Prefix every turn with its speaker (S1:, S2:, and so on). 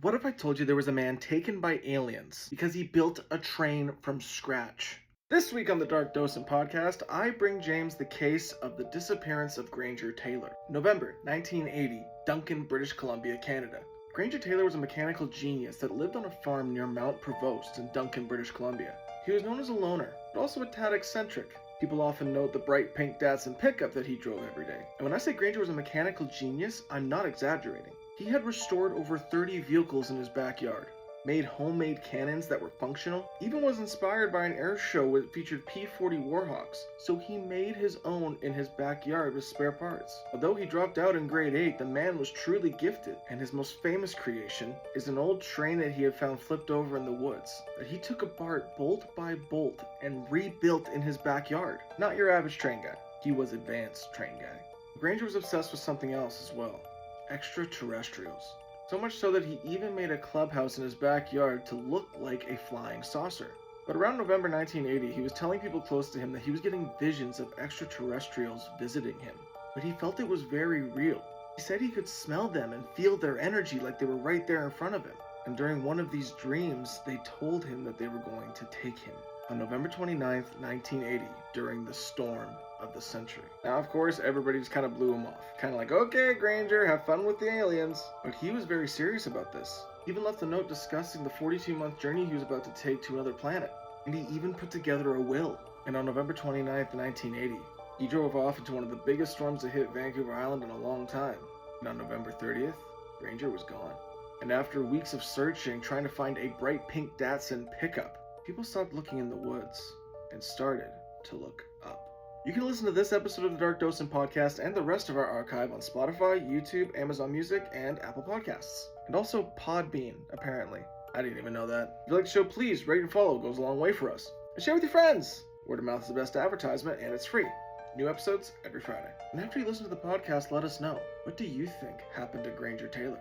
S1: What if I told you there was a man taken by aliens because he built a train from scratch? This week on the Dark Docent podcast, I bring James the case of the disappearance of Granger Taylor. November 1980, Duncan, British Columbia, Canada. Granger Taylor was a mechanical genius that lived on a farm near Mount Provost in Duncan, British Columbia. He was known as a loner, but also a tad eccentric. People often note the bright pink Datsun pickup that he drove every day. And when I say Granger was a mechanical genius, I'm not exaggerating. He had restored over 30 vehicles in his backyard, made homemade cannons that were functional, even was inspired by an air show that featured P-40 Warhawks, so he made his own in his backyard with spare parts. Although he dropped out in grade 8, the man was truly gifted, and his most famous creation is an old train that he had found flipped over in the woods, that he took apart bolt by bolt and rebuilt in his backyard. Not your average train guy. He was advanced train guy. Granger was obsessed with something else as well. Extraterrestrials. So much so that he even made a clubhouse in his backyard to look like a flying saucer. But around November 1980, he was telling people close to him that he was getting visions of extraterrestrials visiting him. But he felt it was very real. He said he could smell them and feel their energy like they were right there in front of him. And during one of these dreams, they told him that they were going to take him. On November 29th, 1980, during the storm of the century. Now, of course, everybody just kind of blew him off. Kind of like, okay, Granger, have fun with the aliens. But he was very serious about this. He even left a note discussing the 42-month journey he was about to take to another planet. And he even put together a will. And on November 29th, 1980, he drove off into one of the biggest storms to hit Vancouver Island in a long time. And on November 30th, Granger was gone. And after weeks of searching, trying to find a bright pink Datsun pickup, people stopped looking in the woods and started to look up. You can listen to this episode of the Dark Docent podcast and the rest of our archive on Spotify, YouTube, Amazon Music, and Apple Podcasts. And also Podbean, apparently. I didn't even know that. If you like the show, please rate and follow. It goes a long way for us. And share with your friends. Word of mouth is the best advertisement, and it's free. New episodes every Friday. And after you listen to the podcast, let us know. What do you think happened to Granger Taylor?